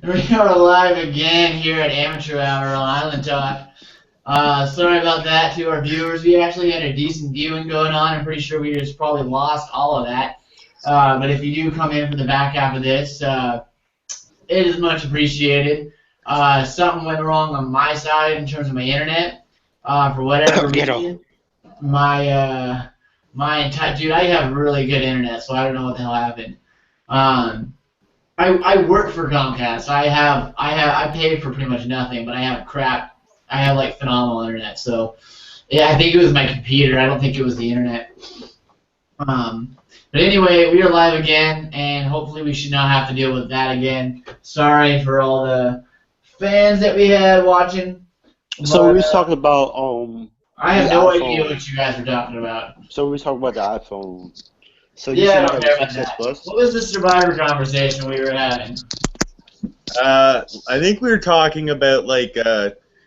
We are live again here at Amateur Hour on Island Talk. Sorry about that to our viewers. We actually had a decent viewing going on. I'm pretty sure we just probably lost all of that. But if you do come in for the back half of this, it is much appreciated. Something went wrong on my side in terms of my internet. For whatever reason, my entire dude, I have really good internet, so I don't know what the hell happened. Um, I work for Comcast. I pay for pretty much nothing, but I have crap. I have like phenomenal internet. So yeah, I think it was my computer. I don't think it was the internet. But anyway, we are live again, and hopefully we should not have to deal with that again. Sorry for all the fans that we had watching. So But, we was talking about I have the no iPhone. idea what you guys were talking about. So we was talking about the iPhone. So you Yeah, I said don't you care have about a that. 6S Plus? What was the Survivor conversation we were having? I think we were talking about like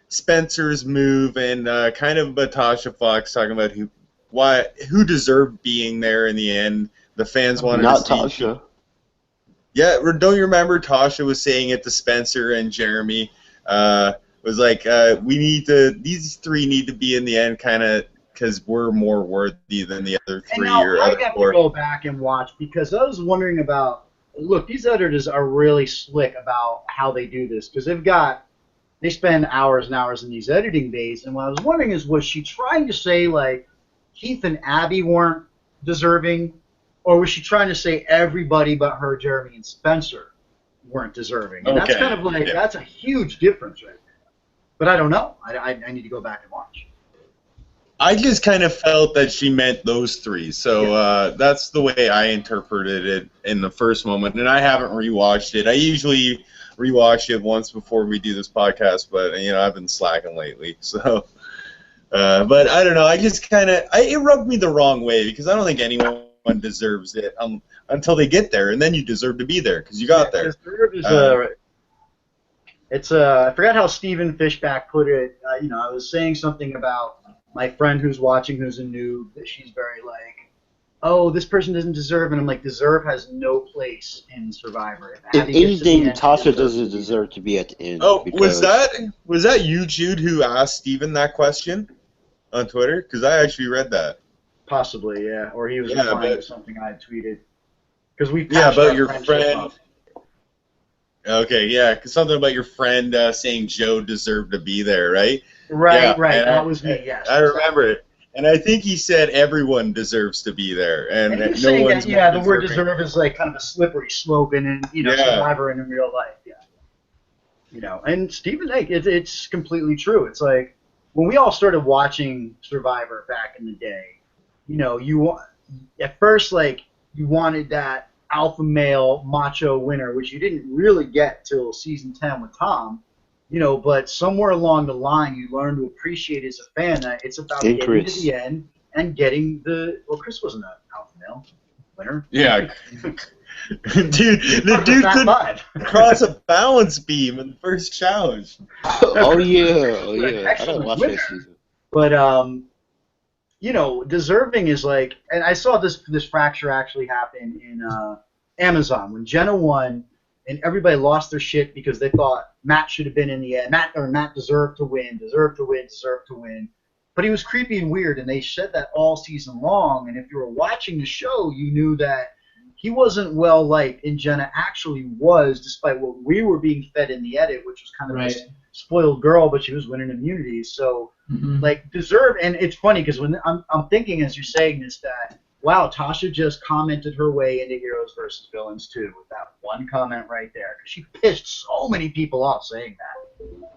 Spencer's move and kind of Batasha Fox talking about who deserved being there in the end. The fans wanted Not to see. Tasha. Yeah, don't you remember Tasha was saying it to Spencer and Jeremy? Was like these three need to be in the end, kind of because we're more worthy than the other And three now or I other have to four. go back and watch because I was wondering about. Look, these editors are really slick about how they do this because they spend hours and hours in these editing days. And what I was wondering is, was she trying to say like Keith and Abby weren't deserving, or was she trying to say everybody but her, Jeremy, and Spencer weren't deserving? And that's Okay, kind of like yeah. that's a huge difference right there. But I don't know. I need to go back and watch. I just kind of felt that she meant those three, so that's the way I interpreted it in the first moment, and I haven't rewatched it. I usually rewatch it once before we do this podcast, but I've been slacking lately, so. But I don't know. I just kind of it rubbed me the wrong way because I don't think anyone deserves it until they get there, and then you deserve to be there because you got there. I forgot how Stephen Fishback put it. I was saying something about my friend who's watching, who's a noob, that she's very like, oh, this person doesn't deserve, and I'm like, deserve has no place in Survivor. If Abby gets to the anything, end, Tasha she doesn't deserve to be at the end. Oh, because was that you, Jude, who asked Steven that question on Twitter? Because I actually read that. Possibly, yeah. Or he was Yeah, replying but- to something I had tweeted. Because we Yeah, patched about our your friendship friend. up. Okay, yeah, 'cause something about your friend saying Joe deserved to be there, right? Right, Yeah, right. and That was me, yes. I remember it. And I think he said everyone deserves to be there, and And he's no saying one's that, yeah, more the word deserving. deserve is like kind of a slippery slope in Yeah. Survivor and in real life, yeah. And Stephen, like, it's completely true. It's like when we all started watching Survivor back in the day, at first, like, you wanted that alpha male macho winner, which you didn't really get till season 10 with Tom. But somewhere along the line, you learn to appreciate as a fan that it's about And getting Chris. to the end and getting Chris wasn't an alpha male winner. Yeah. Dude, the dude Fat couldn't Five. cross a balance beam in the first challenge. oh yeah. I Excellent don't watch winner. that season. But deserving is like, and I saw this fracture actually happen in Amazon when Jenna won, and everybody lost their shit because they thought Matt should have been in the end. Matt deserved to win. But he was creepy and weird, and they said that all season long. And if you were watching the show, you knew that he wasn't well liked, and Jenna actually was, despite what we were being fed in the edit, which was kind of Right. this spoiled girl, but she was winning immunities. So, like, deserve, and it's funny because when I'm thinking as you're saying this that, wow, Tasha just commented her way into Heroes versus Villains too with that one comment right there. She pissed so many people off saying that.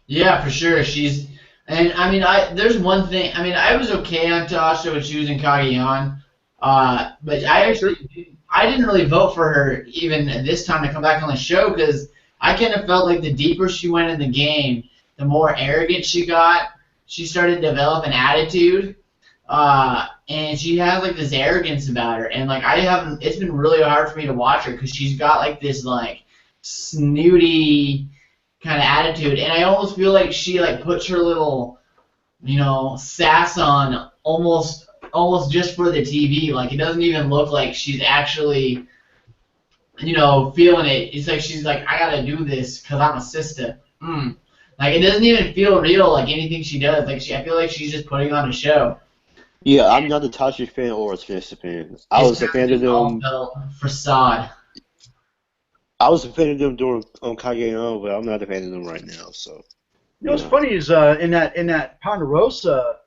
Yeah, for sure. There's one thing. I mean, I was okay on Tasha when she was in Cagayan, but I didn't really vote for her even this time to come back on the show because I kind of felt like the deeper she went in the game, the more arrogant she got. She started to develop an attitude, and she has like this arrogance about her, and like it's been really hard for me to watch her because she's got like this like snooty kind of attitude, and I almost feel like she like puts her little, sass on almost just for the TV. Like it doesn't even look like she's actually feeling it. It's like she's like, I gotta do this because I'm a sister. Like it doesn't even feel real. Like anything she does. Like I feel like she's just putting on a show. Yeah, I'm not a Tasha fan or a Fiesta fan. I was a fan of them. Facade. I was a fan of them during Kage, but I'm not a fan of them right now. So. What's funny is in that Ponderosa,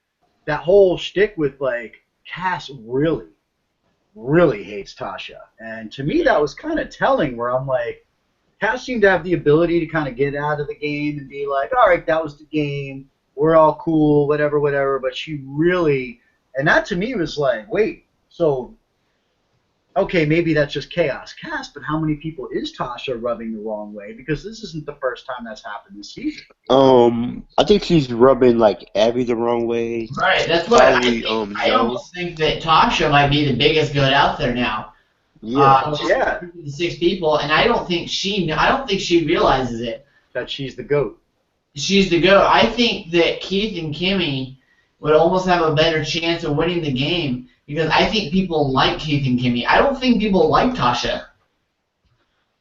that whole shtick with like Cass really, really hates Tasha, and to me that was kind of telling. Where I'm like, Cass seemed to have the ability to kind of get out of the game and be like, all right, that was the game. We're all cool, whatever, whatever. But she really, and that to me was like, wait, so. Okay, maybe that's just Chaos Cast, but how many people is Tasha rubbing the wrong way? Because this isn't the first time that's happened this season. I think she's rubbing like Abby the wrong way. Right, that's what Probably, I almost think that Tasha might be the biggest good out there now. Yeah. The 6 people, and I don't think she realizes it. That she's the GOAT. She's the GOAT. I think that Keith and Kimmy would almost have a better chance of winning the game. Because I think people like Keith and Kimmy. I don't think people like Tasha.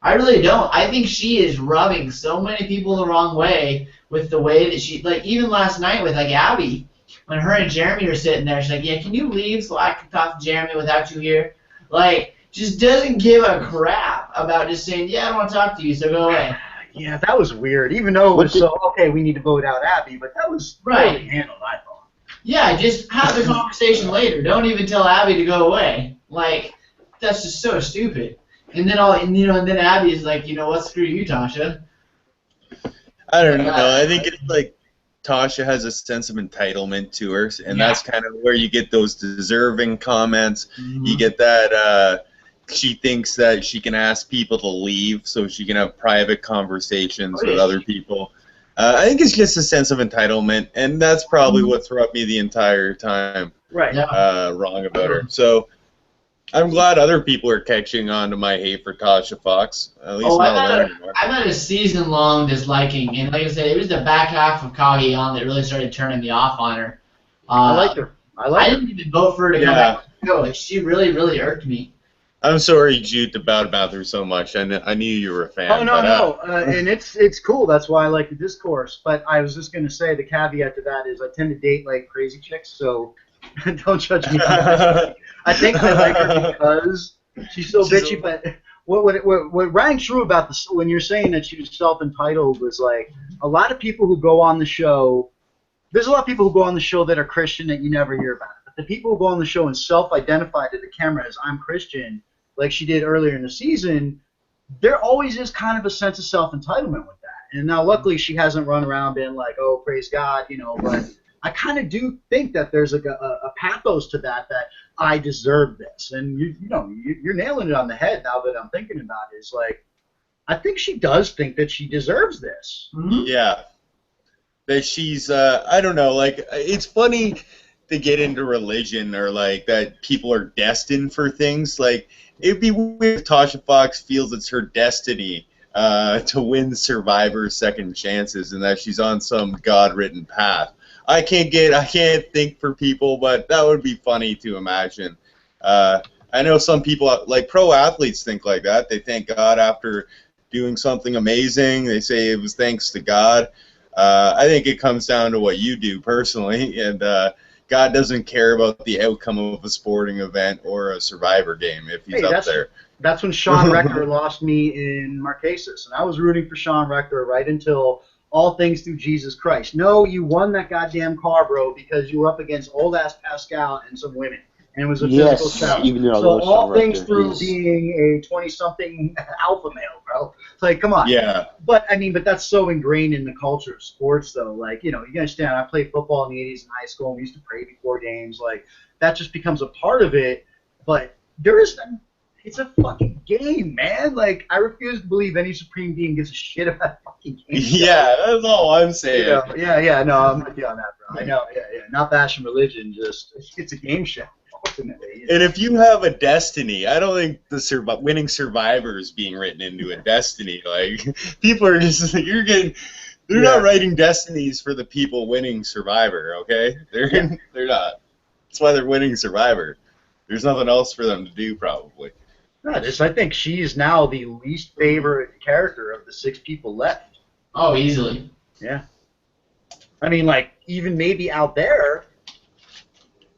I really don't. I think she is rubbing so many people the wrong way with the way that she, like even last night with like Abby, when her and Jeremy are sitting there, she's like, yeah, can you leave so I can talk to Jeremy without you here? Like, just doesn't give a crap about just saying, yeah, I don't want to talk to you, so go away. Yeah, that was weird. Even though it was okay, we need to vote out Abby, but that was poorly handled, I thought. Yeah, just have the conversation later. Don't even tell Abby to go away. Like, that's just so stupid. And then then Abby is like, you know what, screw you, Tasha. I don't know. I think it's like Tasha has a sense of entitlement to her, and that's kind of where you get those deserving comments. Mm-hmm. You get that she thinks that she can ask people to leave so she can have private conversations with other people. I think it's just a sense of entitlement, and that's probably what's rubbed me the entire time wrong about her. So I'm glad other people are catching on to my hate for Tasha Fox. At least not alone anymore. I've had a season-long disliking, and like I said, it was the back half of Kage-On that really started turning me off on her. I liked her. I didn't even vote for her to come back. No, like, she really, really irked me. I'm sorry, Jude, to about her so much. I knew you were a fan. Oh, no. And it's cool. That's why I like the discourse. But I was just going to say the caveat to that is I tend to date, like, crazy chicks, so don't judge me. I think I like her because she's so bitchy. But what rang true about this, when you're saying that she was self-entitled, was, like, a lot of people who go on the show, there's a lot of people who go on the show that are Christian that you never hear about. But the people who go on the show and self-identify to the camera as I'm Christian, like she did earlier in the season, there always is kind of a sense of self-entitlement with that. And now, luckily, she hasn't run around being like, oh, praise God, but I kind of do think that there's like a pathos to that I deserve this. And, you're nailing it on the head now that I'm thinking about it. It's like, I think she does think that she deserves this. Mm-hmm. Yeah. That she's, I don't know, like, it's funny to get into religion or, like, that people are destined for things. Like, it'd be weird if Tasha Fox feels it's her destiny to win Survivor Second Chances and that she's on some God-written path. I can't think for people, but that would be funny to imagine. I know some people, like pro athletes, think like that. They thank God after doing something amazing. They say it was thanks to God. I think it comes down to what you do personally, and God doesn't care about the outcome of a sporting event or a Survivor game if he's up there. That's when Sean Rector lost me in Marquesas, and I was rooting for Sean Rector right until all things through Jesus Christ. No, you won that goddamn car, bro, because you were up against old-ass Pascal and some women. And it was a physical challenge. Even though so all things through being a 20-something alpha male, bro. It's like, come on. Yeah. But that's so ingrained in the culture of sports, though. Like, you understand, I played football in the 80s in high school, and we used to pray before games. Like, that just becomes a part of it. But it's a fucking game, man. Like, I refuse to believe any supreme being gives a shit about fucking games. Yeah, that's all I'm saying. No, I'm with you on that, bro. I know, not bashing religion, just it's a game show. Ultimately, and if you have a destiny, I don't think the winning Survivor is being written into a destiny. Like, people are just they're not writing destinies for the people winning Survivor. Okay, they're not. That's why they're winning Survivor. There's nothing else for them to do, probably. No, I think she's now the least favorite character of the 6 people left. Oh, easily. Yeah. I mean, like, even maybe out there,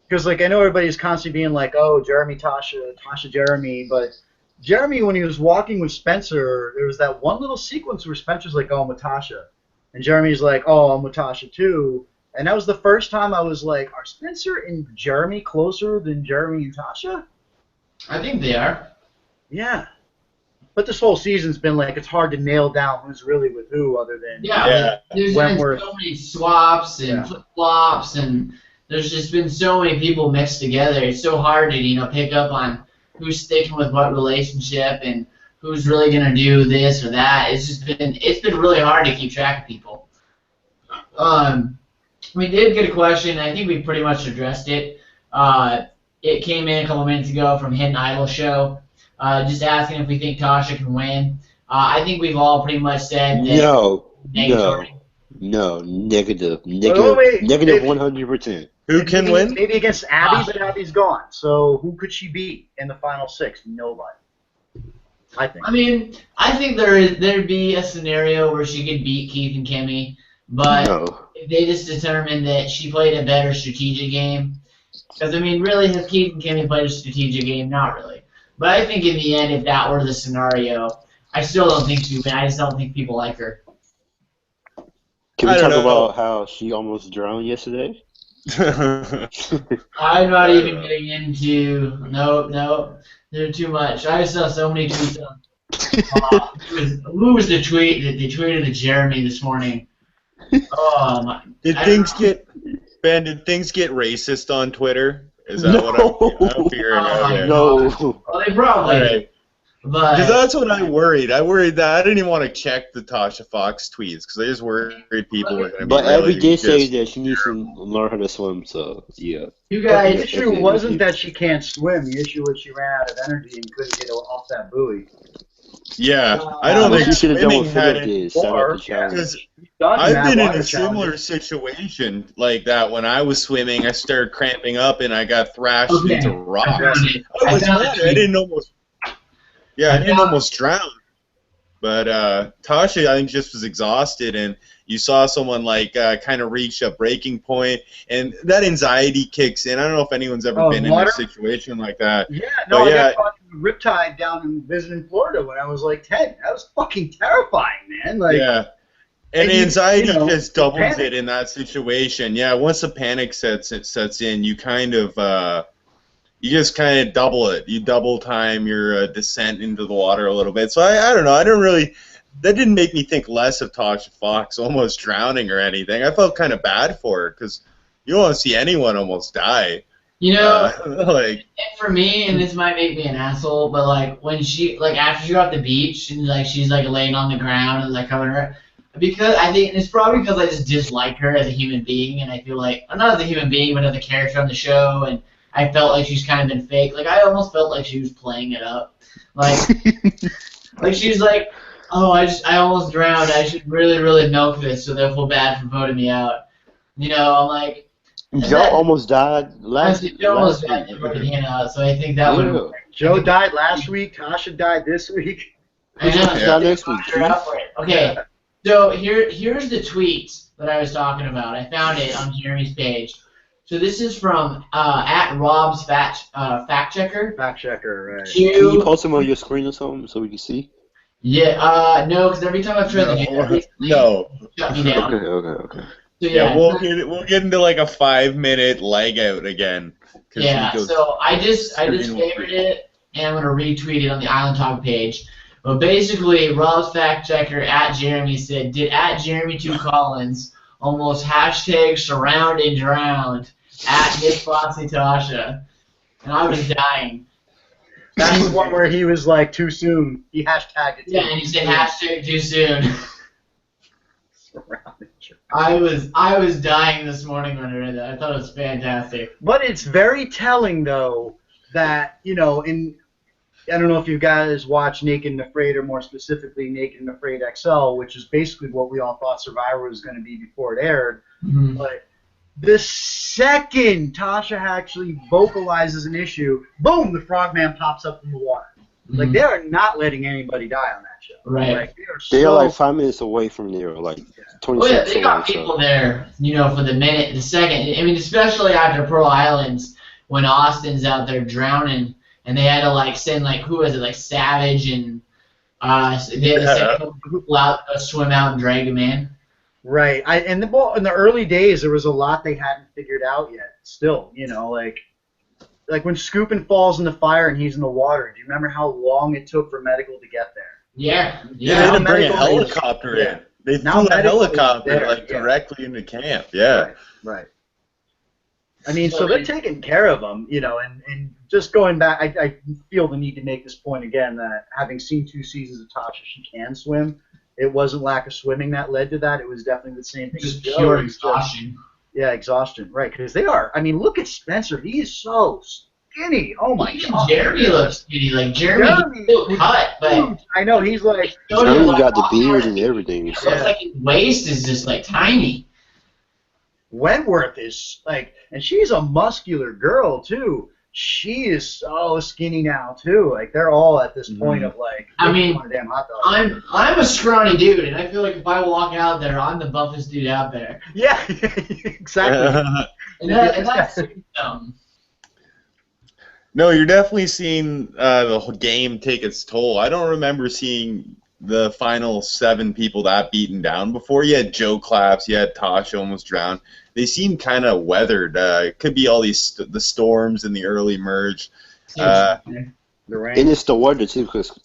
because, like, I know everybody's constantly being like, oh, Jeremy, Tasha, Tasha, Jeremy, but Jeremy, when he was walking with Spencer, there was that one little sequence where Spencer's like, oh, I'm with Tasha. And Jeremy's like, oh, I'm with Tasha, too. And that was the first time I was like, are Spencer and Jeremy closer than Jeremy and Tasha? I think they are. Yeah. But this whole season's been like, it's hard to nail down who's really with who other than There's Wentworth. been so many swaps and flip-flops, and there's just been so many people mixed together. It's so hard to, pick up on who's sticking with what relationship and who's really going to do this or that. It's been really hard to keep track of people. We did get a question. I think we pretty much addressed it. It came in a couple minutes ago from Hidden Idol Show, just asking if we think Tasha can win. I think we've all pretty much said that. No, negative. Wait, Negative 100%. Who can win? Maybe against Abby, but Abby's gone. So who could she beat in the final 6? Nobody. I think. I mean, I think there'd be a scenario where she could beat Keith and Kimmy, but if they just determined that she played a better strategic game. Because, I mean, really, has Keith and Kimmy played a strategic game? Not really. But I think in the end, if that were the scenario, I still don't think she would win. I just don't think people like her. Can we talk about how she almost drowned yesterday? I'm not even getting into. Nope. They're too much. I saw so many tweets. Who was the tweet that they tweeted to Jeremy this morning? Oh my! Did things get racist on Twitter? Is that what I'm figuring out here? No. Well, they probably. Right. Because that's what I worried. I worried that I didn't even want to check the Tasha Fox tweets because I just worried people were going to be. But really Abby did say that she needs to learn how to swim. So yeah. You guys. The issue wasn't that she can't swim. The issue was she ran out of energy and couldn't get off that buoy. Yeah, I don't think she should have done what swimming Philip had did. Set up the challenge. Because I've been in a similar situation like that. When I was swimming, I started cramping up and I got thrashed into rocks. I was mad. I didn't almost drown. But Tasha, I think, just was exhausted, and you saw someone like kind of reach a breaking point, and that anxiety kicks in. I don't know if anyone's ever been in a situation like that. Yeah, no, I got caught in riptide down in visiting Florida when I was like 10. That was fucking terrifying, man. Like, yeah. And anxiety just doubles it in that situation. Yeah, once the panic sets in, you kind of you just kind of double it. You double time your descent into the water a little bit. So I don't know. I don't really. That didn't make me think less of Tasha Fox almost drowning or anything. I felt kind of bad for her because you don't want to see anyone almost die. Like for me, and this might make me an asshole, but like when she after she got off the beach and she's laying on the ground and covering her. Because I think it's probably because I just dislike her as a human being, and I feel like not as a human being, but as a character on the show, and I felt like she's kind of been fake. I almost felt like she was playing it up, she's like, oh, I almost drowned. I should really, really milk this, so they'll feel bad for voting me out. I'm like. Joe almost died last week. Joe almost died voting him out, so I think that would. Joe died last week. Tasha died this week. I know. Died next week. Okay. So here's the tweet that I was talking about. I found it on Jeremy's page. So this is from at Rob's fact checker. Fact checker, right? Can you post them on your screen or something so we can see? Yeah. No, because every time I've tried to do it, shut me down. Okay. So, we'll get into a 5-minute leg out again. Yeah. So I just favored it, and I'm gonna retweet it on the Island Talk page. But basically, Rob's fact checker at Jeremy said, "Did at Jeremy 2 Collins almost #surround and drowned at Miss Foxy Tasha?" And I was dying. That's the one where he was like, too soon. He hashtagged it. Yeah, and he said #too soon. I was dying this morning when I read that. I thought it was fantastic. But it's very telling, though, that, I don't know if you guys watch Naked and Afraid, or more specifically Naked and Afraid XL, which is basically what we all thought Survivor was going to be before it aired. Mm-hmm. But the second Tasha actually vocalizes an issue, boom, the frogman pops up from the water. Like, they are not letting anybody die on that show. Right. Like, They are like so 5 minutes away from there, like 20 Oh yeah, seconds they got away. people there, for the minute, the second. I mean, especially after Pearl Islands, when Austin's out there drowning, and they had to like send who was it, like Savage and they had to send people out to swim out and drag him in. Right. In the early days, there was a lot they hadn't figured out yet. Still, like when Scoopin falls in the fire and he's in the water. Do you remember how long it took for medical to get there? Yeah. They had to bring a medical helicopter is- in. They Now flew a medical is helicopter there, directly into camp. Yeah. Right. I mean, so they're taking care of them, and just going back, I feel the need to make this point again that having seen 2 seasons of Tasha, she can swim. It wasn't lack of swimming that led to that. It was definitely the same thing. Just as pure Joe. exhaustion. Yeah, exhaustion. Right, because they are. I mean, look at Spencer. He is so skinny. Oh my Even god. Jeremy looks skinny. Like Jeremy still cut, but I know he's like. Jeremy got the beard and everything. it looks like his waist is just tiny. Wentworth is like, and she's a muscular girl too. She is so skinny now too. Like they're all at this point of like. I mean, want a damn hot dog. I'm a scrawny dude, and I feel like if I walk out there, I'm the buffest dude out there. Yeah, exactly. And that's No, you're definitely seeing the whole game take its toll. I don't remember seeing the final 7 people that beaten down before. You had Joe Claps, you had Tasha almost drowned. They seem kind of weathered. It could be all these the storms in the early merge. The rain. And it's the weather too, because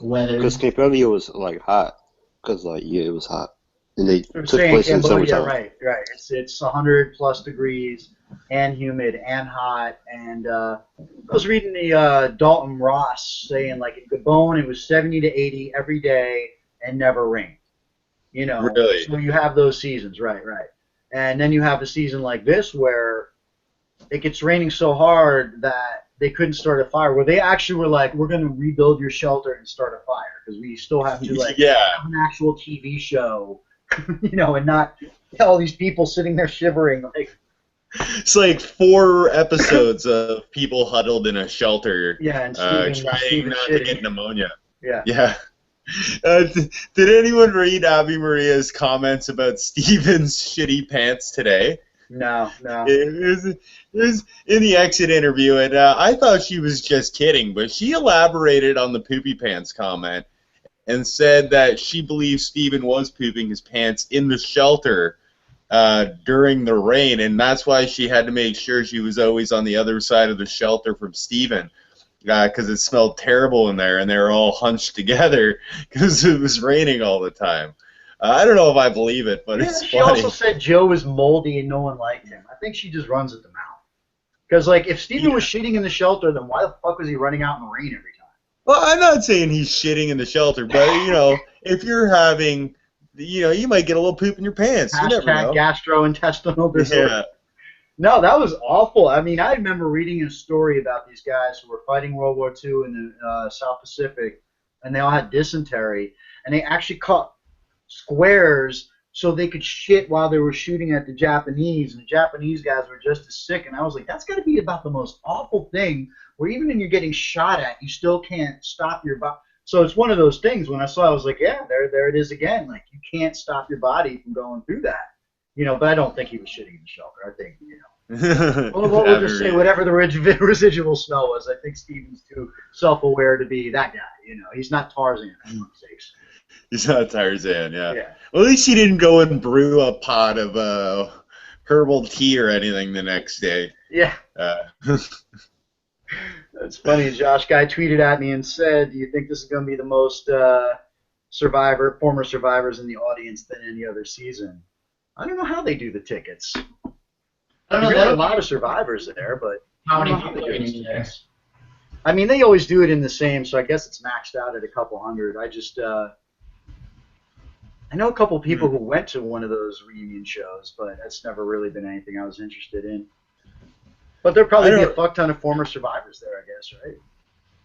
weather. Cambodia was like hot, because it was hot, and they I'm took saying place in Cambodia, summertime. right. It's 100+ degrees and humid and hot. And I was reading the Dalton Ross saying like in Gabon it was 70 to 80 every day and never rained. Really? So you have those seasons, right. And then you have a season like this where it gets raining so hard that they couldn't start a fire. Where they actually were like, we're going to rebuild your shelter and start a fire because we still have to have an actual TV show, and not all these people sitting there shivering. Like, it's like 4 episodes of people huddled in a shelter, and trying not to get pneumonia. Yeah. Did anyone read Abby Maria's comments about Steven's shitty pants today? No. It was in the exit interview, and I thought she was just kidding, but she elaborated on the poopy pants comment and said that she believes Steven was pooping his pants in the shelter during the rain, and that's why she had to make sure she was always on the other side of the shelter from Steven. Because it smelled terrible in there, and they were all hunched together because it was raining all the time. I don't know if I believe it, but it's she funny. also said Joe was moldy and no one liked him. I think she just runs at the mouth. Because, like, if Steven was shitting in the shelter, then why the fuck was he running out in the rain every time? Well, I'm not saying he's shitting in the shelter, but, if you're having, you might get a little poop in your pants. You never know. Gastrointestinal disorder. Yeah. No, that was awful. I mean, I remember reading a story about these guys who were fighting World War II in the South Pacific, and they all had dysentery, and they actually cut squares so they could shit while they were shooting at the Japanese, and the Japanese guys were just as sick. And I was like, that's got to be about the most awful thing, where even when you're getting shot at, you still can't stop your body. So it's one of those things. When I saw it, I was like, yeah, there it is again. Like, you can't stop your body from going through that. But I don't think he was shitting in the shelter. I think, well, we'll just say whatever the residual smell was. I think Steven's too self-aware to be that guy. He's not Tarzan, for fuck's sakes. He's not Tarzan, yeah. Well, at least he didn't go and brew a pot of herbal tea or anything the next day. Yeah. That's funny. Josh Guy tweeted at me and said, do you think this is going to be the most former survivors in the audience than any other season? I don't know how they do the tickets. I don't know. There's a lot of survivors there, but How many people are going to be there? I mean, they always do it in the same, so I guess it's maxed out at a couple hundred. I just, I know a couple people who went to one of those reunion shows, but that's never really been anything I was interested in. But there'll probably be a fuck ton of former survivors there, I guess, right?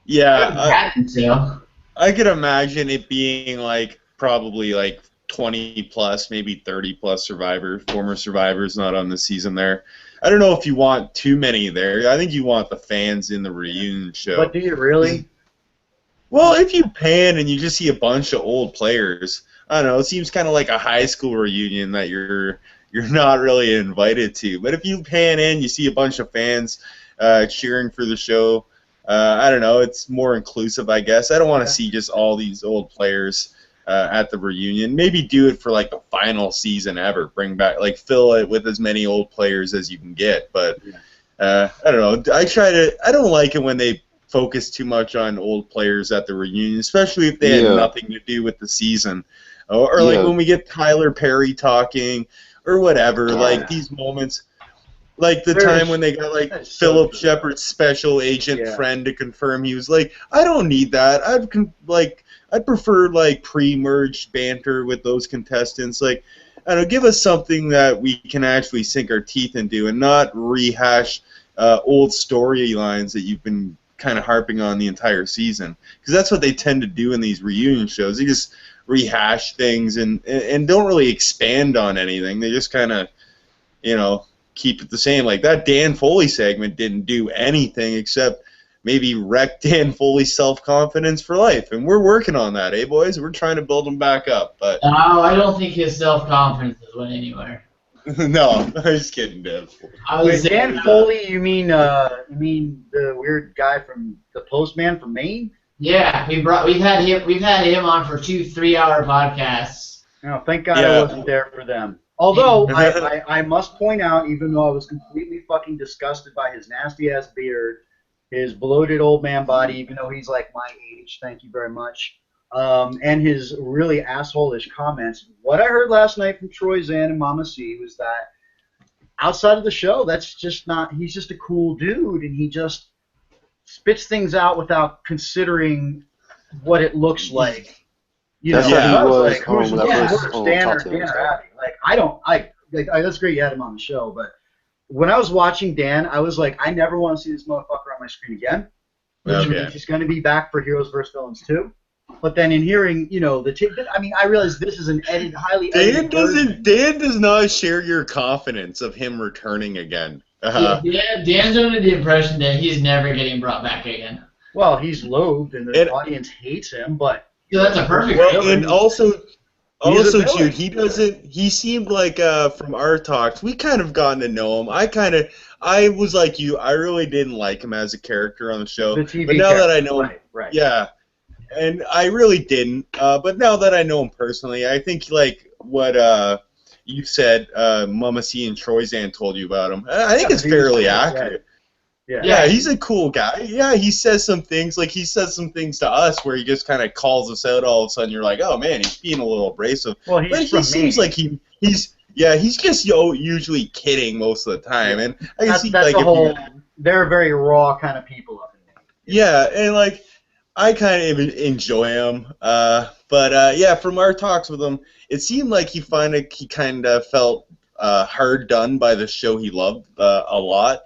Yeah. So. I could imagine it being probably 20 plus, maybe 30 plus former survivors not on the season there. I don't know if you want too many there. I think you want the fans in the reunion show. But do you really? Well, if you pan and you just see a bunch of old players, I don't know. It seems kind of like a high school reunion that you're not really invited to. But if you pan in, you see a bunch of fans cheering for the show. I don't know. It's more inclusive, I guess. I don't want to see just all these old players at the reunion. Maybe do it for like the final season ever. Bring back, like, fill it with as many old players as you can get. But I don't know. I don't like it when they focus too much on old players at the reunion, especially if they had nothing to do with the season. Or like when we get Tyler Perry talking or whatever, like these moments, like the time when they got like Philip Shepard's special agent friend to confirm he was like, I don't need that. I'd prefer like pre-merge banter with those contestants. Like, I don't know, give us something that we can actually sink our teeth into and not rehash old storylines that you've been kind of harping on the entire season, because that's what they tend to do in these reunion shows. They just rehash things and don't really expand on anything. They just kind of, keep it the same. Like that Dan Foley segment didn't do anything except maybe wreck Dan Foley's self-confidence for life, and we're working on that, boys? We're trying to build him back up. But no, I don't think his self-confidence went anywhere. No, I'm just kidding, Dev. Wait, Dan Foley, you mean the weird guy from the Postman from Maine? Yeah, we've had him on for 2 3-hour podcasts. No, thank God I wasn't there for them. Although I must point out, even though I was completely fucking disgusted by his nasty ass beard, his bloated old man body, even though he's like my age, thank you very much, and his really asshole-ish comments. What I heard last night from Troy Zan and Mama C was that outside of the show, that's just not. He's just a cool dude, and he just spits things out without considering what it looks like. That's how he was who's when I first Dan or talked to him. Abby? Like, that's great you had him on the show, but when I was watching Dan, I was like, I never want to see this motherfucker on my screen again. He's going to be back for Heroes vs. Villains 2. But then in hearing, I realize this is an highly edited version. Dan does not share your confidence of him returning again. Dan's under the impression that he's never getting brought back again. Well, he's loathed and the audience hates him, but that's a perfect. And also, Jude, he seemed like from our talks, we kind of gotten to know him. I was like you, I really didn't like him as a character on the show. The TV but now character, that I know him, right. Yeah, and I really didn't. But now that I know him personally, I think like what you said, Mama C and Troy Zan told you about him. I think it's fairly accurate. Yeah, he's a cool guy. Yeah, he says some things, like he says some things to us where he just kind of calls us out all of a sudden. You're like, oh man, he's being a little abrasive. Well, but he seems like he's just usually kidding most of the time. And I can see like they're very raw kind of people up in there. Yeah, and like I kind of enjoy him. But yeah, from our talks with him, it seemed like he kind of felt hard done by the show he loved a lot.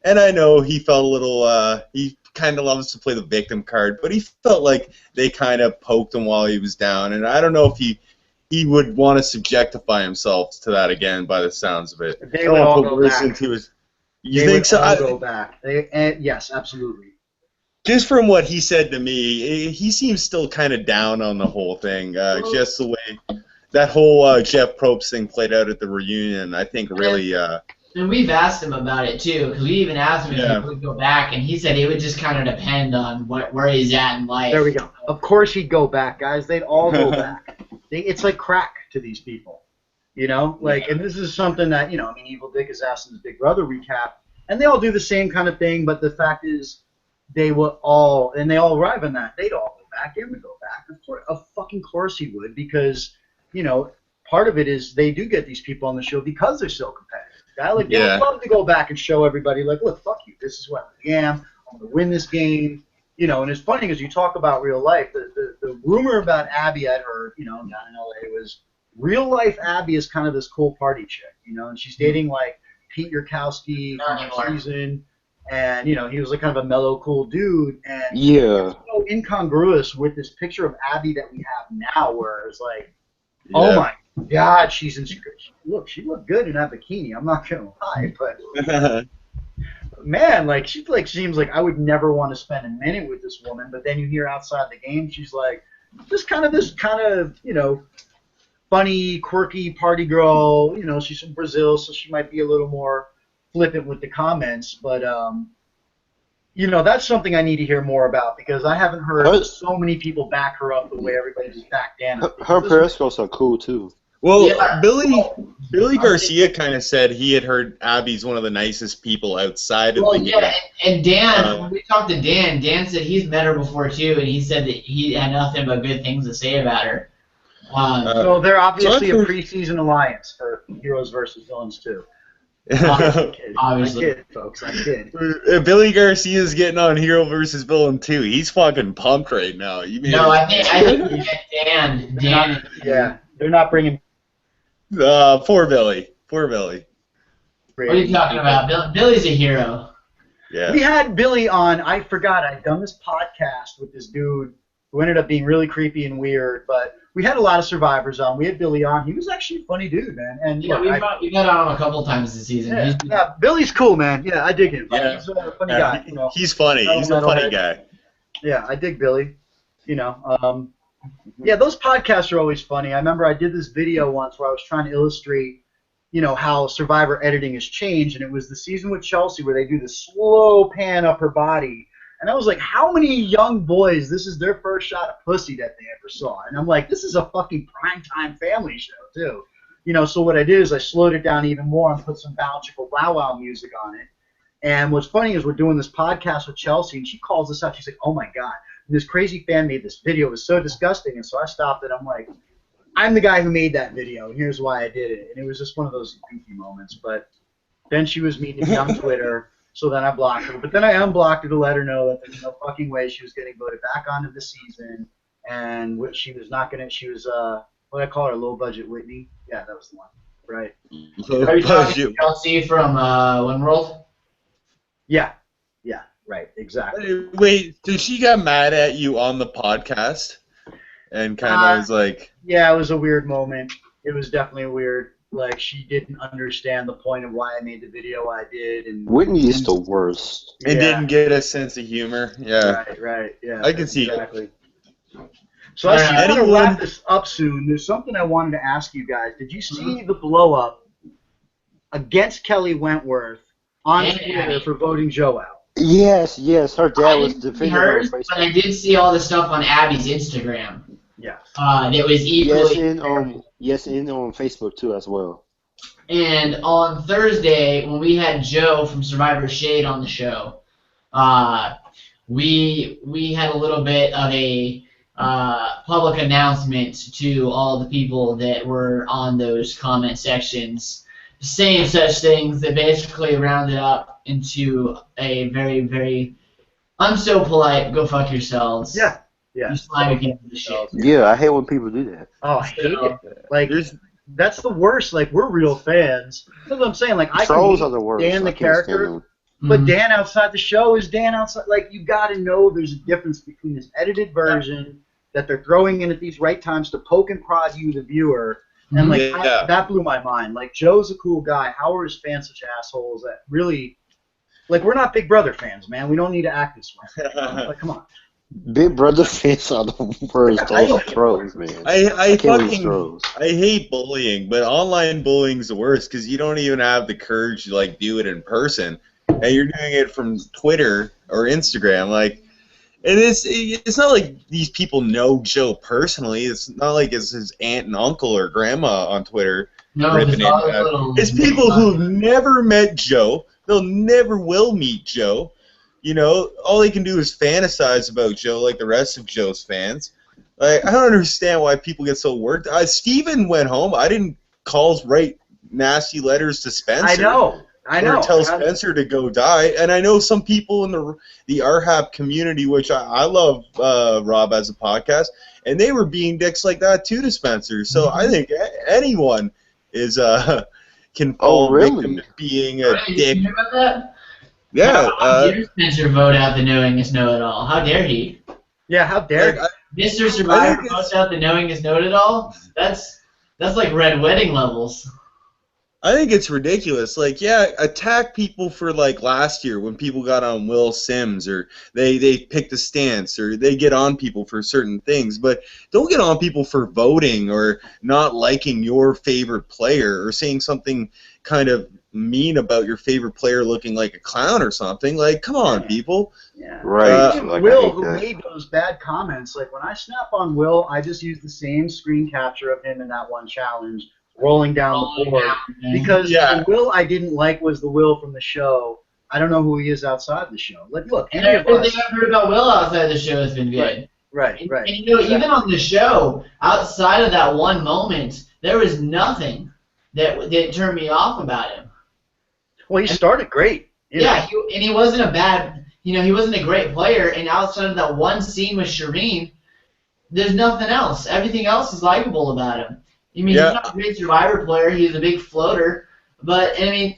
And I know he felt a little, he kind of loves to play the victim card, but he felt like they kind of poked him while he was down. And I don't know if he would want to subjectify himself to that again by the sounds of it. They would all go back. You think so? All go back. Yes, absolutely. Just from what he said to me, he seems still kind of down on the whole thing. Just the way that whole Jeff Probst thing played out at the reunion, I think really... And we've asked him about it too, because we even asked him if he would go back, and he said it would just kind of depend on where he's at in life. There we go. Of course he'd go back, guys. They'd all go back. It's like crack to these people, and this is something that Evil Dick is asked in his Big Brother recap, and they all do the same kind of thing. But the fact is, they all arrive on that. They'd all go back. They would go back. Of fucking course he would, because part of it is they do get these people on the show because they're so competitive. They would love to go back and show everybody, like, look, fuck you. This is what I am. I'm going to win this game. And it's funny because you talk about real life. The rumor about Abby I'd heard, down in L.A. was real life Abby is kind of this cool party chick, and she's dating, like, Pete Yurkowski from season. And, he was like kind of a mellow, cool dude. And it's so incongruous with this picture of Abby that we have now where it's like, oh my God, she's in. Look, she looked good in that bikini. I'm not gonna lie, but man, like she like seems like I would never want to spend a minute with this woman, but then you hear outside the game, she's like this kind of funny, quirky party girl. She's from Brazil, so she might be a little more flippant with the comments, but that's something I need to hear more about because I haven't heard so many people back her up the way everybody just backed Dan. Her periscopes are cool too. Well, Yeah. Billy Garcia kind of said he had heard Abby's one of the nicest people outside of the game. Yeah, and Dan, when we talked to Dan said he's met her before too, and he said that he had nothing but good things to say about her. So they're obviously a preseason alliance for Heroes versus Villains too. Obviously. I kid, folks. I kid. Billy Garcia's getting on Hero versus Villain too. He's fucking pumped right now. I think we met Dan. Yeah, they're not bringing. Poor Billy. What are you talking about? Billy's a hero. Yeah. We had Billy on. I forgot. I'd done this podcast with this dude who ended up being really creepy and weird, but we had a lot of survivors on. We had Billy on. He was actually a funny dude, man. And yeah, we've got on him a couple times this season. Yeah, Billy's cool, man. Yeah, I dig him. Yeah. He's a funny guy. He's funny. He's a funny guy. Yeah, I dig Billy. Yeah, those podcasts are always funny. I remember I did this video once where I was trying to illustrate, how Survivor editing has changed, and it was the season with Chelsea where they do the slow pan up her body. And I was like, how many young boys, this is their first shot of pussy that they ever saw? And I'm like, this is a fucking primetime family show, too. So what I did is I slowed it down even more and put some Bountiful Bow Wow music on it. And what's funny is we're doing this podcast with Chelsea, and she calls us out. She's like, oh, my God, this crazy fan made this video. It was so disgusting. And so I stopped it. I'm like, I'm the guy who made that video, and here's why I did it. And it was just one of those goofy moments. But then she was meeting me on Twitter. So then I blocked her. But then I unblocked her to let her know that there's no fucking way she was getting voted back onto the season. And what she was not going to, she was, what did I call her, low budget Whitney? Yeah, that was the one. Right. Are you talking to Chelsea from Windworld? Yeah. Yeah, right. Exactly. Wait, so she got mad at you on the podcast? And kind of was like... Yeah, it was a weird moment. It was definitely weird. Like, she didn't understand the point of why I made the video I did. And Whitney is the worst. And didn't get a sense of humor. Yeah. Right. Yeah. I can see exactly. So I see we're going to wrap this up soon. There's something I wanted to ask you guys. Did you see the blow-up against Kelly Wentworth on Twitter for voting Joe out? Yes. Her dad was defending her on Facebook. But I did see all the stuff on Abby's Instagram. Yes. It was equally... Yes, and on Facebook too as well. And on Thursday, when we had Joe from Survivor Shade on the show, we had a little bit of a public announcement to all the people that were on those comment sections, saying such things that basically rounded up into a very, very, I'm so polite, go fuck yourselves. Yeah. You slime against the shit. Yeah, I hate when people do that. Oh, I hate it. Like, that's the worst. Like, we're real fans. That's what I'm saying. Like, I Trolls can are the worst. Dan the character, but Dan outside the show is Dan outside. Like, you got to know there's a difference between this edited version that they're throwing in at these right times to poke and prod you, the viewer. And, like, that blew my mind. Like, Joe's a cool guy. How are his fans such assholes that really, like, we're not Big Brother fans, man. We don't need to act this way. Like, come on. Big Brother fans are the worst. Those trolls, man. I hate bullying, but online bullying's the worst because you don't even have the courage to like do it in person, and you're doing it from Twitter or Instagram. Like, and it's not like these people know Joe personally. It's not like it's his aunt and uncle or grandma on Twitter. No, it's people who've never met Joe. They'll never will meet Joe. All they can do is fantasize about Joe like the rest of Joe's fans. Like, I don't understand why people get so worked. Steven went home. I didn't write nasty letters to Spencer. I know. Or tell Spencer to go die. And I know some people in the RHAP community, which I love Rob as a podcast, and they were being dicks like that too to Spencer. So I think anyone is can fall victim to being a dick. Did you hear about that? Yeah. How dare Spencer vote out the knowingest know-it-all? How dare he? Yeah, how dare he? Mr. Survivor votes out the knowingest know-it-all? That's like Red Wedding levels. I think it's ridiculous. Like, yeah, attack people for like last year when people got on Will Sims or they picked a stance or they get on people for certain things, but don't get on people for voting or not liking your favorite player or saying something kind of mean about your favorite player looking like a clown or something. Like, come on, people. Yeah. Right. Even Like, I Will, hate who that. made those bad comments, like when I snap on Will, I just use the same screen capture of him in that one challenge, rolling down the board. Because Yeah. the Will I didn't like was the Will from the show. I don't know who he is outside the show. Like, look, And any of everything us. I've heard about Will outside the show has been good. Right. And you know, even on the show, outside of that one moment, there was nothing that turned me off about him. Well, he started great. Yeah, and he wasn't a bad, he wasn't a great player. And outside of that one scene with Shireen, there's nothing else. Everything else is likable about him. I mean, Yeah. he's not a great Survivor player. He's a big floater, but I mean,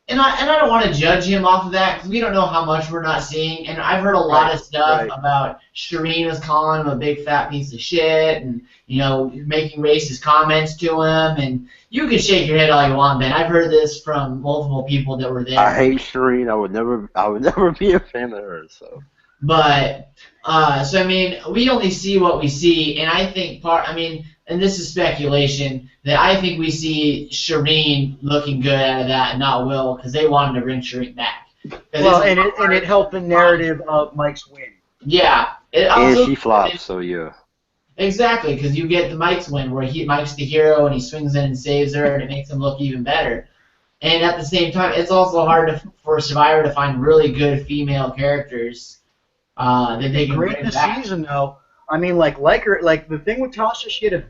and I don't want to judge him off of that because we don't know how much we're not seeing. And I've heard a lot of stuff about Shireen was calling him a big fat piece of shit, and making racist comments to him. And you can shake your head all you want, Ben. I've heard this from multiple people that were there. I hate Shireen. I would never be a fan of her. So. But so I mean, we only see what we see, and I think and this is speculation, that I think we see Shireen looking good out of that and not Will, because they wanted to bring Shireen back. Well, and it helped the narrative of Mike's win. Yeah. And she flops, so yeah. Exactly, because you get the Mike's win where Mike's the hero and he swings in and saves her, and it makes him look even better. And at the same time, it's also hard for Survivor to find really good female characters that they can Great bring this back. season, though. I mean, like her, like the thing with Tasha, she it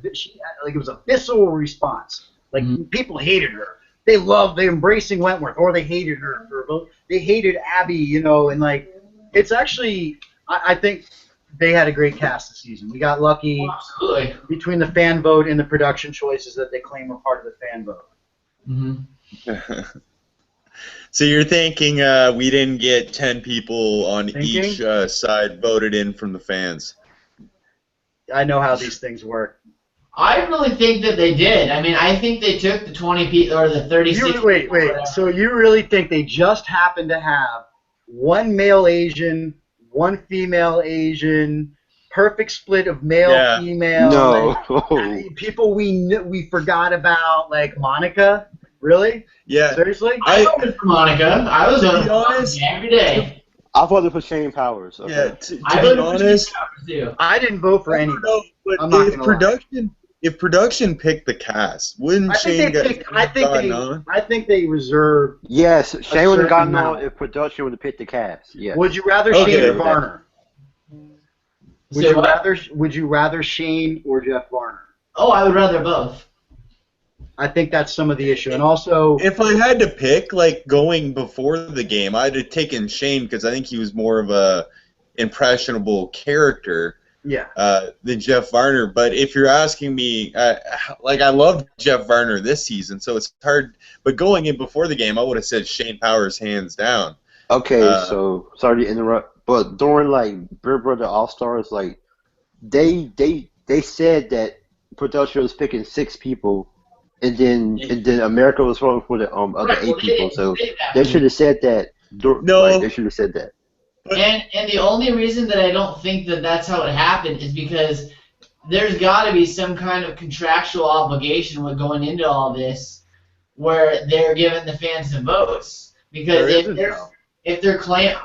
was a visceral response. Like people hated her. They embracing Wentworth, or they hated her they hated Abby, and like it's actually I think they had a great cast this season. We got lucky between the fan vote and the production choices that they claim were part of the fan vote. Mm-hmm. So you're thinking we didn't get 10 people on each side voted in from the fans? I know how these things work. I really think that they did. I mean, I think they took the 20 people or the 36. Wait. So you really think they just happened to have one male Asian, one female Asian, perfect split of male, female? No. Like, people we forgot about, like Monica? Really? Yeah. Seriously? I voted for Monica. I was voting for honest, Monica every day. I voted for Shane Powers. Okay. Yeah, to I be voted honest, for too. I didn't vote for any. but I'm not if gonna production picked the cast, wouldn't Shane gotten on? I think they reserved. Yes, Shane would have gotten amount. on if production would have picked the cast. Yes. Would you rather Shane or Varner? Would you rather Shane or Jeff Varner? Oh, I would rather both. I think that's some of the issue, and also If I had to pick, like going before the game, I'd have taken Shane because I think he was more of a impressionable character. Than Jeff Varner. But if you're asking me, I loved Jeff Varner this season, so it's hard. But going in before the game, I would have said Shane Powers hands down. Okay, so sorry to interrupt, but during like Big Brother All Stars, like they said that production was picking 6 people, and then America was voting for the other 8 people. So they should have said that. They should have said that. And the only reason that I don't think that that's how it happened is because there's got to be some kind of contractual obligation with going into all this where they're giving the fans the votes. Because if they're claiming,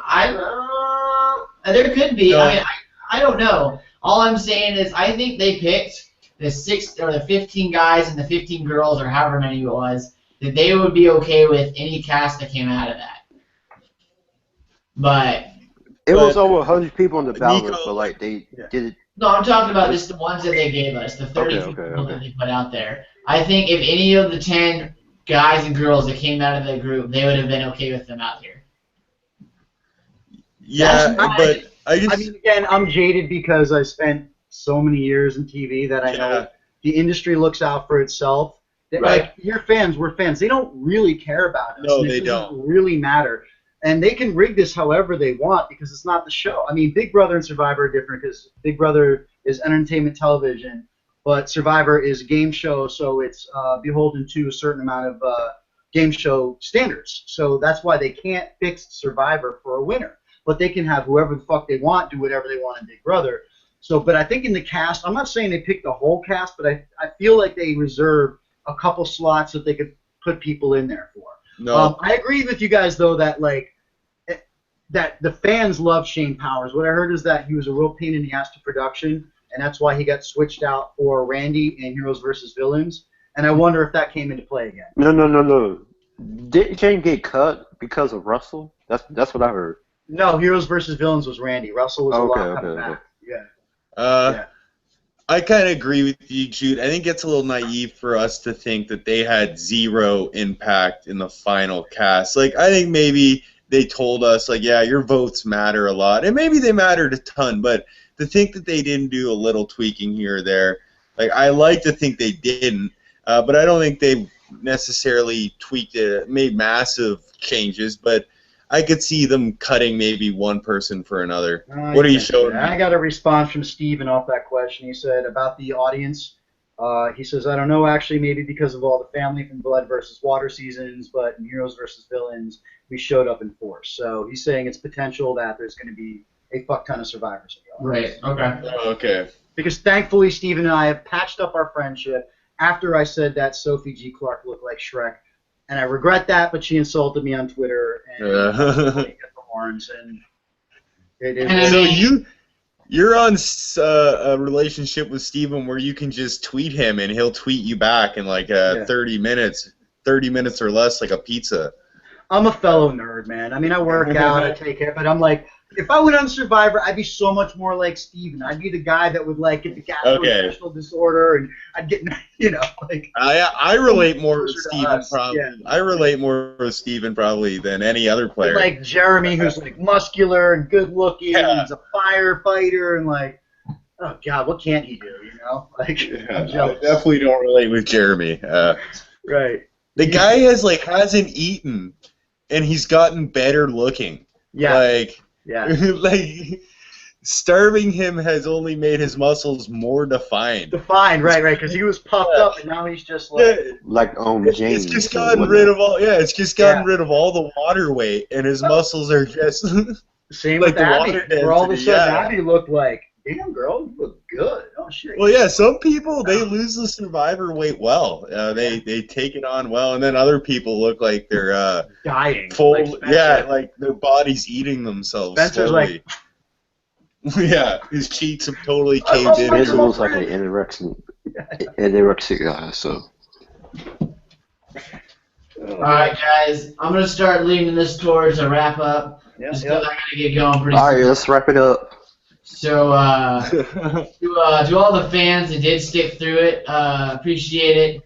there could be. I mean, I don't know. All I'm saying is I think they picked the 6 or the 15 guys and the 15 girls or however many it was that they would be okay with any cast that came out of that. But it was over 100 people on the ballot, but like they did it. No, I'm talking about just the ones that they gave us, the 30 people that they put out there. I think if any of the 10 guys and girls that came out of the group, they would have been okay with them out here. Yeah, but I mean, again, I'm jaded because I spent so many years in TV that I know the industry looks out for itself. Like, your fans, we're fans. They don't really care about us. No, they don't. It doesn't really matter. And they can rig this however they want because it's not the show. I mean, Big Brother and Survivor are different because Big Brother is entertainment television, but Survivor is game show, so it's beholden to a certain amount of game show standards. So that's why they can't fix Survivor for a winner. But they can have whoever the fuck they want do whatever they want in Big Brother. So, but I think in the cast, I'm not saying they picked the whole cast, but I feel like they reserve a couple slots that they could put people in there for. No. I agree with you guys though that that the fans love Shane Powers. What I heard is that he was a real pain in the ass to production, and that's why he got switched out for Randy in Heroes versus Villains. And I wonder if that came into play again. No. Didn't Shane get cut because of Russell? That's what I heard. No, Heroes versus Villains was Randy. Russell was Okay. coming back. Yeah. I kind of agree with you, Jude. I think it's a little naive for us to think that they had zero impact in the final cast. Like, I think maybe they told us, like, yeah, your votes matter a lot, and maybe they mattered a ton, but to think that they didn't do a little tweaking here or there, like, I like to think they didn't, but I don't think they necessarily tweaked it, made massive changes, but I could see them cutting maybe one person for another. What are you showing me? I got a response from Steven off that question. He said about the audience. He says, I don't know, actually, maybe because of all the family from Blood versus Water seasons, but in Heroes versus Villains, we showed up in force. So he's saying it's potential that there's going to be a fuck ton of survivors. Right. Okay. Oh, okay. Because thankfully, Steven and I have patched up our friendship after I said that Sophie G. Clark looked like Shrek. And I regret that, but she insulted me on Twitter and get the horns, and it is. So you're on a relationship with Steven where you can just tweet him and he'll tweet you back in like 30 minutes or less, like a pizza. I'm a fellow nerd, man. I mean, I work out, I take care, but I'm like, if I went on Survivor, I'd be so much more like Steven. I'd be the guy that would like get the gastrointestinal disorder, and I'd get, like. I relate more with Steven probably. Yeah. I relate more with Steven probably than any other player. Like Jeremy, who's like muscular and good looking, and he's a firefighter, and like, oh god, what can't he do? Like, I'm jealous. I definitely don't relate with Jeremy. Right. The guy hasn't eaten, and he's gotten better looking. Yeah. Like, starving him has only made his muscles more defined. Right, because he was puffed up, and now he's just like James. It's just gotten rid of all. Yeah, it's just gotten rid of all the water weight, and his muscles are just same like with Abby. Where all of a sudden Abby looked like, damn girl, you look good. Oh shit. Well, yeah, some people they lose the Survivor weight well. They take it on well, and then other people look like they're dying. Full, like their body's eating themselves Spencer's slowly. Like, his cheeks have totally caved in. Spencer looks like an anorexic guy. So. All right, guys, I'm gonna start leading this towards a wrap up. Just because I gotta get going pretty soon. All right, let's wrap it up. So, to all the fans that did stick through it, appreciate it.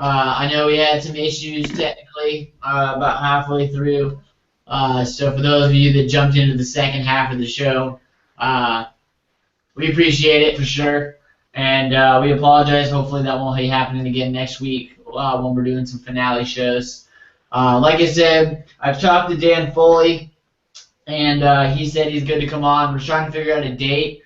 I know we had some issues technically about halfway through. So for those of you that jumped into the second half of the show, we appreciate it for sure. And we apologize. Hopefully that won't be happening again next week when we're doing some finale shows. Like I said, I've talked to Dan Foley. And he said he's good to come on. We're trying to figure out a date.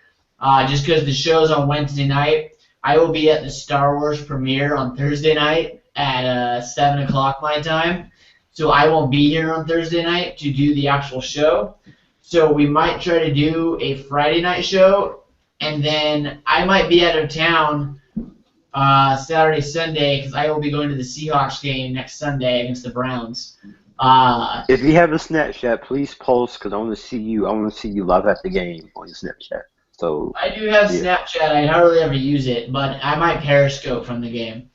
Just because the show's on Wednesday night, I will be at the Star Wars premiere on Thursday night at 7 o'clock my time. So I won't be here on Thursday night to do the actual show. So we might try to do a Friday night show. And then I might be out of town Saturday, Sunday, because I will be going to the Seahawks game next Sunday against the Browns. If you have a Snapchat, please post because I want to see you. I want to see you live at the game on your Snapchat. So I do have Snapchat. I hardly ever use it, but I might Periscope from the game.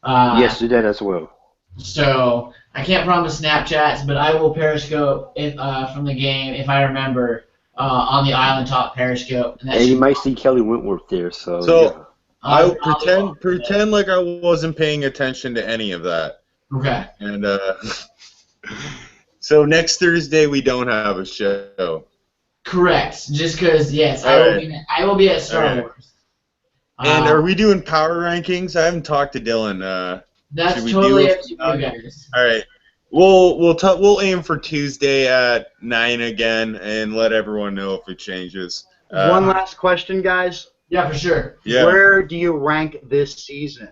Yes, do that as well. So I can't promise Snapchats, but I will Periscope from the game if I remember on the Island Top Periscope. And you might see Kelly Wentworth there. So yeah. I'll pretend like I wasn't paying attention to any of that. Okay. And so next Thursday we don't have a show. Correct. Just because, yes, I will be at Star Wars. And are we doing power rankings? I haven't talked to Dylan. That's totally up to you guys. All right. We'll aim for Tuesday at 9 again and let everyone know if it changes. One last question, guys. Yeah, for sure. Yeah. Where do you rank this season?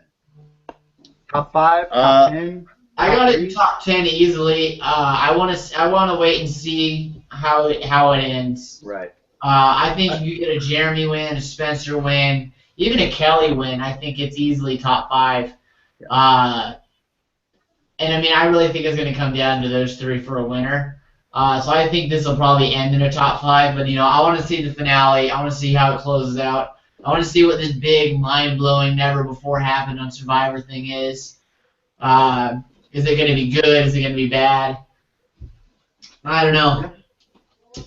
Top 5? Top 10? I got it in top 10 easily. I want to wait and see how it ends. Right. I think if you get a Jeremy win, a Spencer win, even a Kelly win, I think it's easily top 5. And I mean, I really think it's going to come down to those 3 for a winner. So I think this will probably end in a top 5. But I want to see the finale. I want to see how it closes out. I want to see what this big, mind-blowing, never before happened on Survivor thing is. Is it going to be good? Is it going to be bad? I don't know.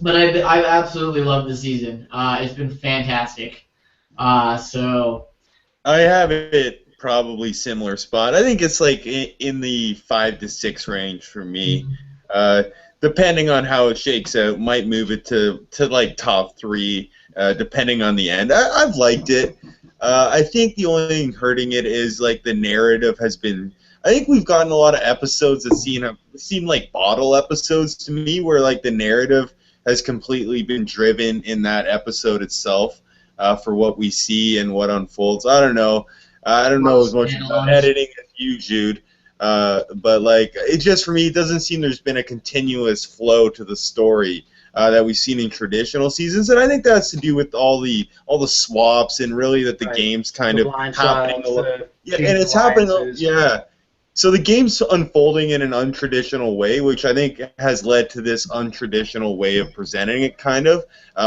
But I absolutely love the season. It's been fantastic. So I have it probably similar spot. I think it's like in the 5 to 6 range for me. Depending on how it shakes out, might move it to like top 3, depending on the end. I've liked it. I think the only thing hurting it is like the narrative has been. I think we've gotten a lot of episodes that seem like bottle episodes to me, where like the narrative has completely been driven in that episode itself for what we see and what unfolds. I don't know. I don't know as much about editing as you, Jude. But like it just for me, it doesn't seem there's been a continuous flow to the story that we've seen in traditional seasons, and I think that's to do with all the swaps and really that the game's kind of happening. Yeah, and it's happening. Yeah. So the game's unfolding in an untraditional way, which I think has led to this untraditional way of presenting it, kind of,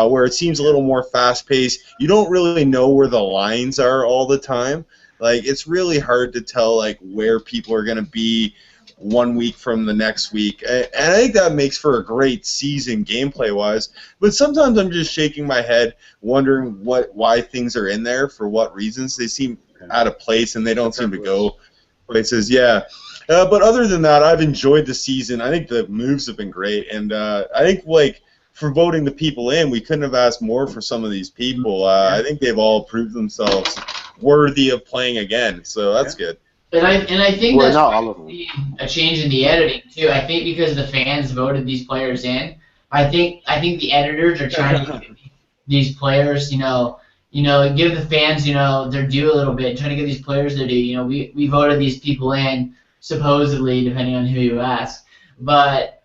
where it seems a little more fast-paced. You don't really know where the lines are all the time. Like, it's really hard to tell, like, where people are going to be 1 week from the next week. And I think that makes for a great season gameplay-wise. But sometimes I'm just shaking my head, wondering why things are in there, for what reasons. They seem out of place, and they don't seem to go places, yeah. But other than that, I've enjoyed the season. I think the moves have been great, and I think like for voting the people in, we couldn't have asked more for some of these people. I think they've all proved themselves worthy of playing again, so that's good. And I think that's a change in the editing too. I think because the fans voted these players in, I think the editors are trying to give these players, give the fans, their due a little bit, trying to give these players their due. We voted these people in, supposedly, depending on who you ask. But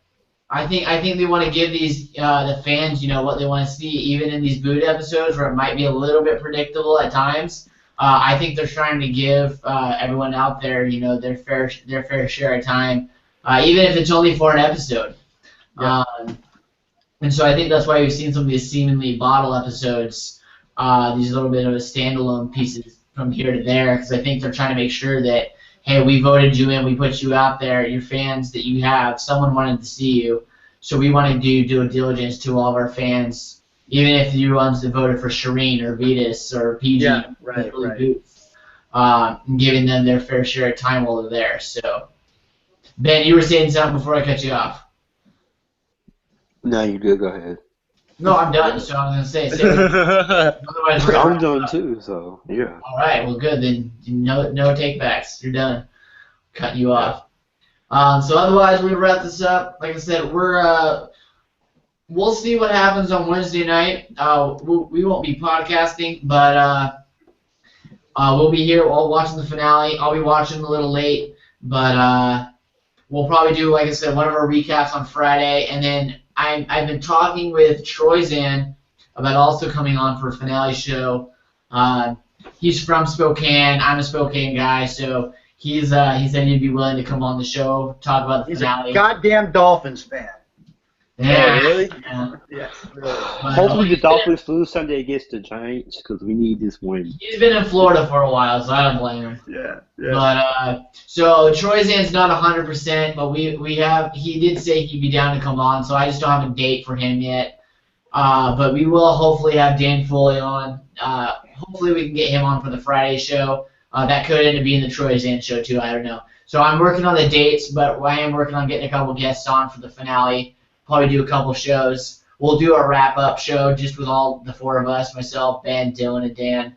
I think they want to give these the fans, what they want to see, even in these boot episodes where it might be a little bit predictable at times. I think they're trying to give everyone out there, their fair share of time, even if it's only for an episode. Yeah. And so I think that's why we've seen some of these seemingly bottle episodes. These little bit of a standalone pieces from here to there, because I think they're trying to make sure that, hey, we voted you in, we put you out there, your fans that you have, someone wanted to see you, so we want to do due diligence to all of our fans, even if you're ones that voted for Shireen or Vetus or PG, Boots, giving them their fair share of time while they're there. So, Ben, you were saying something before I cut you off. No, you're good. Go ahead. No, I'm done, so I'm going to say. Otherwise, I'm done too, so yeah. All right, well, good. Then no takebacks. You're done. Cutting you off. So otherwise, we wrap this up. Like I said, we'll see what happens on Wednesday night. We won't be podcasting, but we'll be here all watching the finale. I'll be watching a little late, but we'll probably do, like I said, one of our recaps on Friday, and then I've been talking with Troyzan about also coming on for a finale show. He's from Spokane. I'm a Spokane guy, so he said he'd be willing to come on the show, talk about the finale. He's a goddamn Dolphins fan. Yeah. Oh, really? Yeah. Yes, really. Hopefully the Dolphins lose Sunday against the Giants, because we need this win. He's been in Florida for a while, so I don't blame him. Yeah. But so Troyzan's not 100%, but he did say he'd be down to come on, so I just don't have a date for him yet. But we will hopefully have Dan Foley on. Hopefully we can get him on for the Friday show. That could end up being the Troyzan show too. I don't know. So I'm working on the dates, but I am working on getting a couple guests on for the finale. Probably do a couple shows. We'll do a wrap-up show just with all the 4 of us, myself, Ben, Dylan, and Dan.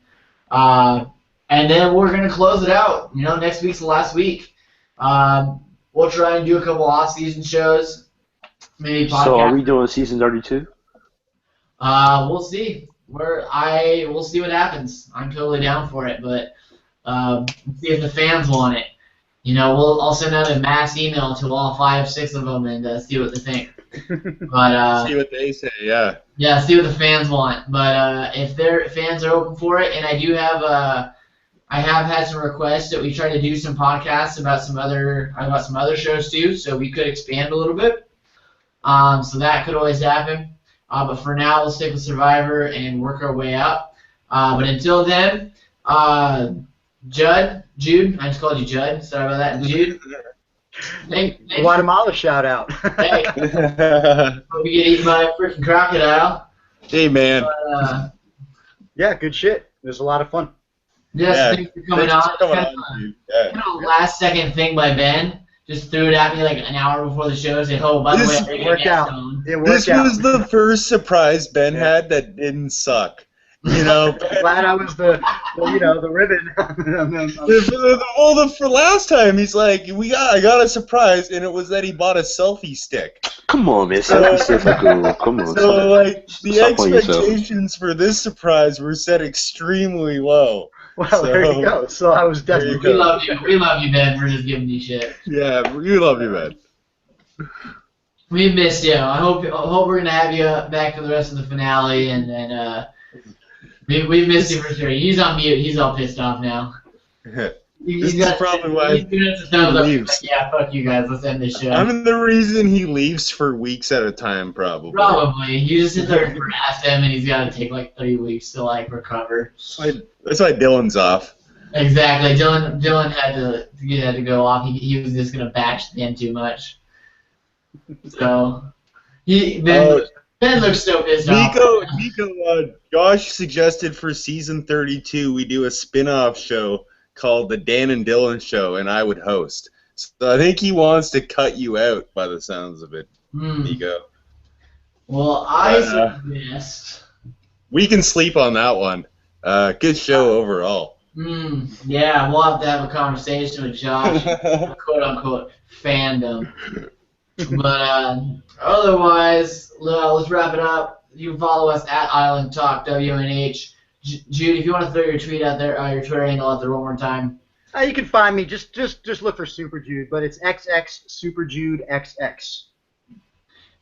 And then we're going to close it out. Next week's the last week. We'll try and do a couple off-season shows. Maybe podcast. So are we doing season 32? We'll see. We'll see what happens. I'm totally down for it, but see if the fans want it. I'll send out a mass email to all 5, 6 of them and see what they think. But See what they say, yeah. yeah, see what the fans want. But if their fans are open for it, and I have had some requests that we try to do some podcasts about some other shows too, so we could expand a little bit. So that could always happen. But for now, we'll stick with Survivor and work our way up. But until then, Jude, I just called you Judd. Sorry about that, Jude. Thanks. Guatemala shout out. Hey, hope you get eaten by a freaking crocodile. Hey, man. Yeah, good shit. It was a lot of fun. Yes, thanks for coming on. Dude. Yeah. Kind of a last second thing by Ben. Just threw it at me like an hour before the show. Said, "Oh, by the way, It worked out. This was the first surprise Ben had that didn't suck. You know, glad I was the ribbon. For last time, he's like, I got a surprise, and it was that he bought a selfie stick. Come on, man. Selfie sticks are cool. Come on. So, like, the Stop on yourself. expectations for this surprise were set extremely low. Well, there you go. So I was definitely. We love you. We love you, Ben. We're just giving you shit. Yeah, we love you, man. We missed you. I hope we're gonna have you back for the rest of the finale, and we missed you for sure. He's on mute. He's all pissed off now. This is probably why he leaves. Yeah, fuck you guys. Let's end this show. I'm the reason he leaves for weeks at a time, probably. Probably. You just sit there and harass him, and he's got to take like 3 weeks to like recover. That's why Dylan's off. Exactly. Dylan had to go off. He was just gonna bash Ben too much. So Ben looks so pissed off. Niko, Josh suggested for season 32 we do a spin-off show called The Dan and Dylan Show, and I would host. So I think he wants to cut you out by the sounds of it, Niko. Well, I suggest... We can sleep on that one. Good show overall. Yeah, we'll have to have a conversation with Josh, quote-unquote, fandom. But otherwise, let's wrap it up. You can follow us at Island Talk WNH. Jude, if you want to throw your tweet out there, your Twitter handle out there one more time. You can find me. Just look for Super Jude, but it's XX Super Jude XX.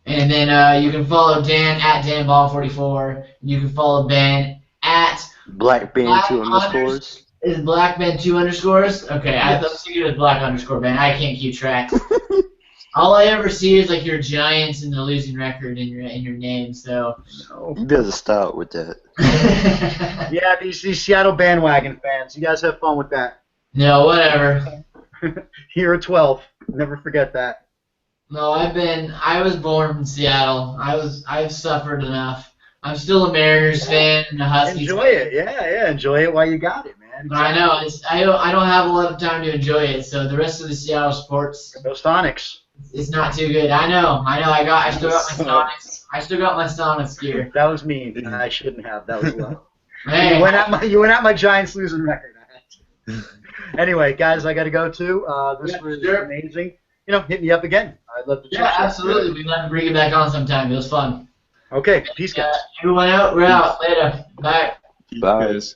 And then you can follow Dan at DanBall44. You can follow Ben at BlackBand2_. Is BlackBand 2_? Okay, yes. I thought it was Black_Ben. I can't keep track. All I ever see is like your Giants and the losing record in your name. So you better stop with that. Yeah, these Seattle bandwagon fans. You guys have fun with that. No, whatever. Here at 12. Never forget that. No, I was born in Seattle. I've suffered enough. I'm still a Mariners fan and a Huskies Enjoy fan. it. Yeah. Enjoy it while you got it, man. Exactly. I know. I don't have a lot of time to enjoy it. So the rest of the Seattle sports. Those Sonics. It's not too good. I know. I still got my Sonics. I still got my Sonics gear. That was mean. I shouldn't have. That was low. Hey, you went at my Giants losing record. Anyway, guys, I got to go too. This was amazing. Hit me up again. I'd love to chat. Yeah, absolutely. We'd love to bring it back on sometime. It was fun. Okay, peace, guys. Everyone out. We're out. Later. Bye. Bye. Guys.